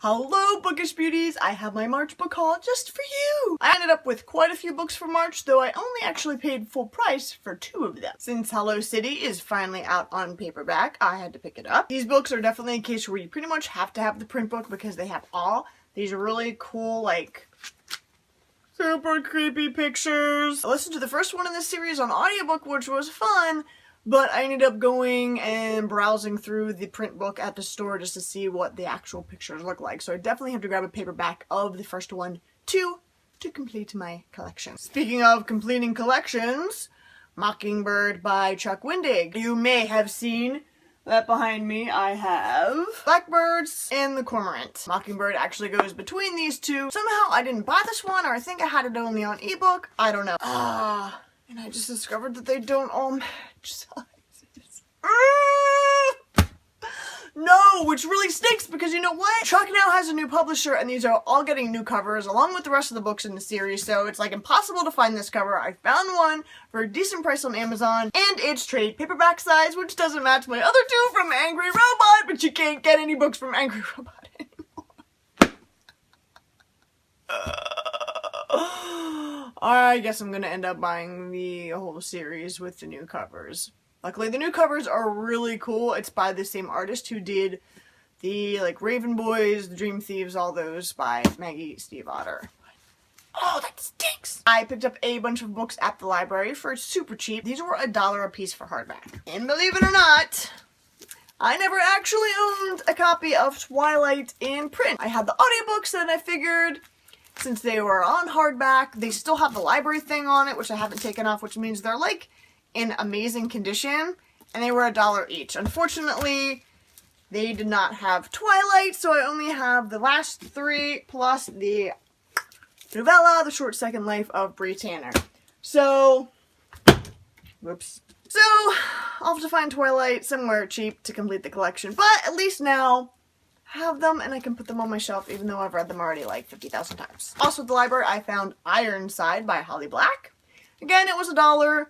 Hello bookish beauties, I have my March book haul just for you! I ended up with quite a few books for March, though I only actually paid full price for 2 of them. Since Hello City is finally out on paperback, I had to pick it up. These books are definitely a case where you pretty much have to have the print book because they have all these really cool, like, super creepy pictures. I listened to the first one in this series on audiobook, which was fun, but I ended up going and browsing through the print book at the store just to see what the actual pictures look like. So I definitely have to grab a paperback of the first one to complete my collection. Speaking of completing collections, Mockingbird by Chuck Wendig. You may have seen that behind me I have Blackbirds and the Cormorant. Mockingbird actually goes between these two. Somehow I didn't buy this one, or I think I had it only on ebook. I don't know. And I just discovered that they don't all match sizes. No, which really stinks because you know what? Chuck now has a new publisher and these are all getting new covers along with the rest of the books in the series, so it's like impossible to find this cover. I found one for a decent price on Amazon and it's trade paperback size, which doesn't match my other two from Angry Robot, but you can't get any books from Angry Robot anymore. I guess I'm gonna end up buying the whole series with the new covers. Luckily, the new covers are really cool. It's by the same artist who did the, like, Raven Boys, the Dream Thieves, all those by Maggie Steve Otter. Oh, that stinks! I picked up a bunch of books at the library for super cheap. These were $1 a piece for hardback. And believe it or not, I never actually owned a copy of Twilight in print. I had the audiobooks and I figured, since they were on hardback, they still have the library thing on it, which I haven't taken off, which means they're, like, in amazing condition, and they were $1 each. Unfortunately, they did not have Twilight, so I only have the last 3 plus the novella, The Short Second Life of Bree Tanner. So, whoops. So, I'll have to find Twilight somewhere cheap to complete the collection, but at least now I have them and I can put them on my shelf even though I've read them already like 50,000 times. Also at the library, I found Ironside by Holly Black. Again, it was $1.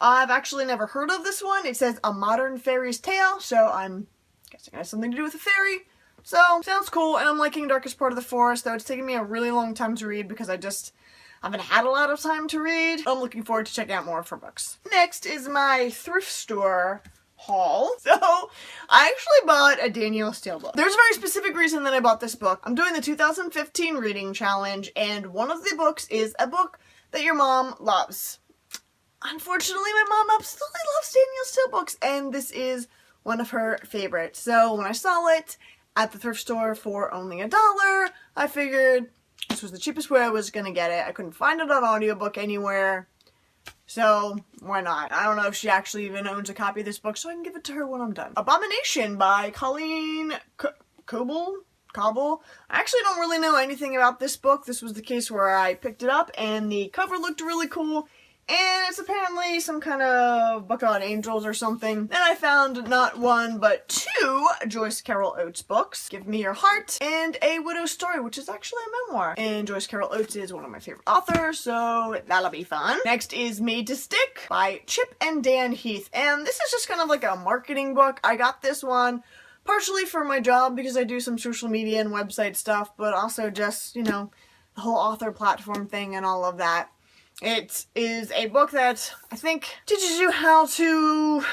I've actually never heard of this one. It says A Modern Fairy's Tale, so I'm guessing it has something to do with a fairy. So, sounds cool, and I'm liking Darkest Part of the Forest, though it's taken me a really long time to read because I haven't had a lot of time to read. I'm looking forward to checking out more of her books. Next is my thrift store haul. So, I actually bought a Danielle Steele book. There's a very specific reason that I bought this book. I'm doing the 2015 reading challenge, and one of the books is a book that your mom loves. Unfortunately, my mom absolutely loves Danielle Steele books, and this is one of her favorites. So when I saw it at the thrift store for only $1, I figured this was the cheapest way I was going to get it. I couldn't find it on audiobook anywhere, so why not? I don't know if she actually even owns a copy of this book, so I can give it to her when I'm done. Abomination by Colleen Coble. I actually don't really know anything about this book. This was the case where I picked it up, and the cover looked really cool. And it's apparently some kind of book on angels or something. Then I found not one, but 2 Joyce Carol Oates books. Give Me Your Heart and A Widow's Story, which is actually a memoir. And Joyce Carol Oates is one of my favorite authors, so that'll be fun. Next is Made to Stick by Chip and Dan Heath. And this is just kind of like a marketing book. I got this one partially for my job because I do some social media and website stuff, but also just, you know, the whole author platform thing and all of that. It is a book that I think teaches you how to,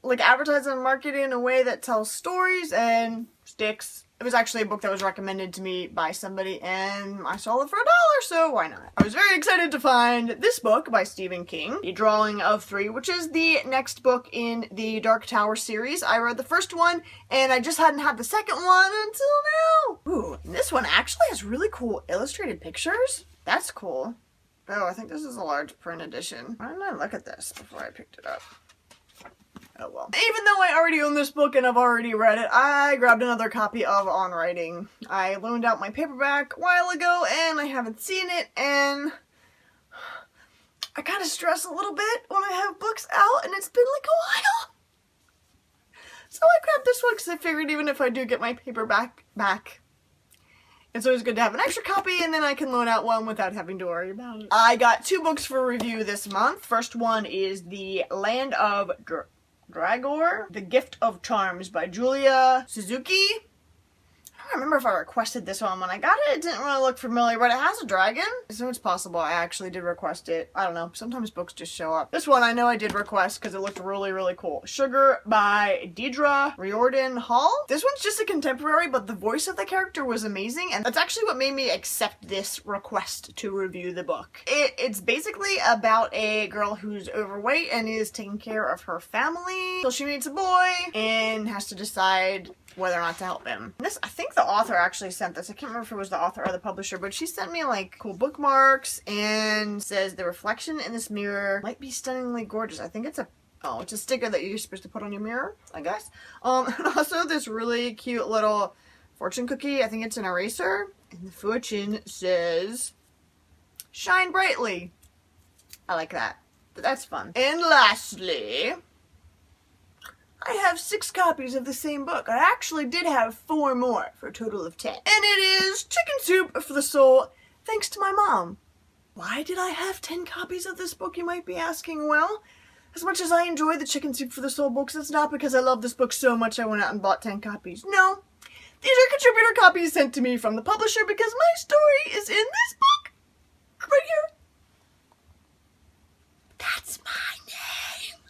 like, advertise and market in a way that tells stories and sticks. It was actually a book that was recommended to me by somebody and I saw it for $1, so why not? I was very excited to find this book by Stephen King, The Drawing of Three, which is the next book in the Dark Tower series. I read the first one and I just hadn't had the second one until now. Ooh, and this one actually has really cool illustrated pictures. That's cool. Oh, I think this is a large print edition. Why didn't I look at this before I picked it up? Oh well. Even though I already own this book and I've already read it, I grabbed another copy of On Writing. I loaned out my paperback a while ago and I haven't seen it, and I kind of stress a little bit when I have books out and it's been like a while. So I grabbed this one because I figured even if I do get my paperback back, it's always good to have an extra copy, and then I can loan out one without having to worry about it. I got 2 books for review this month. First one is The Land of Dragor, The Gift of Charms by Julia Suzuki. don't remember if I requested this one. When I got it, it didn't really look familiar, but it has a dragon. So it's possible I actually did request it. I don't know. Sometimes books just show up. This one I know I did request because it looked really, really cool. Sugar by Deidre Riordan Hall. This one's just a contemporary, but the voice of the character was amazing, and that's actually what made me accept this request to review the book. It's basically about a girl who's overweight and is taking care of her family. So she meets a boy and has to decide whether or not to help him. This, I think the author actually sent this. I can't remember if it was the author or the publisher, but she sent me like cool bookmarks and says the reflection in this mirror might be stunningly gorgeous. I think it's it's a sticker that you're supposed to put on your mirror, I guess. And also this really cute little fortune cookie. I think it's an eraser. And the fortune says, "Shine brightly." I like that. But that's fun. And lastly, I have 6 copies of the same book. I actually did have 4 more for a total of 10. And it is Chicken Soup for the Soul, thanks to my mom. Why did I have 10 copies of this book, you might be asking? Well, as much as I enjoy the Chicken Soup for the Soul books, it's not because I love this book so much I went out and bought 10 copies. No, these are contributor copies sent to me from the publisher because my story is in this book. Right here. That's my name.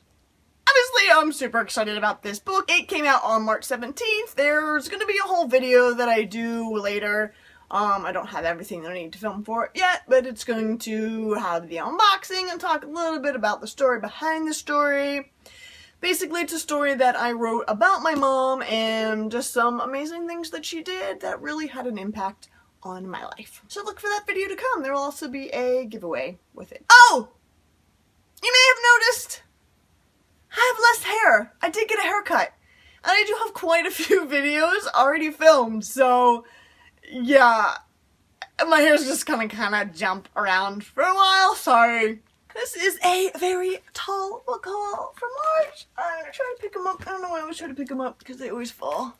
Obviously, I'm super excited about this book. It came out on March 17th. There's going to be a whole video that I do later. I don't have everything that I need to film for it yet, but it's going to have the unboxing and talk a little bit about the story behind the story. Basically, it's a story that I wrote about my mom and just some amazing things that she did that really had an impact on my life. So look for that video to come. There will also be a giveaway with it. Oh! You may have noticed I have less hair. I did get a haircut. And I do have quite a few videos already filmed, so yeah. My hair's just gonna kinda jump around for a while, sorry. This is a very tall book haul from March. I'm gonna try to pick them up. I don't know why I always try to pick them up, because they always fall.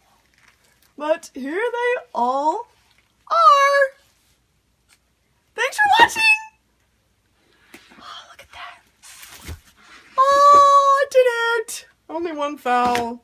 But here they all are. Thanks for watching! Oh, look at that. Oh, I did it! Only one fell.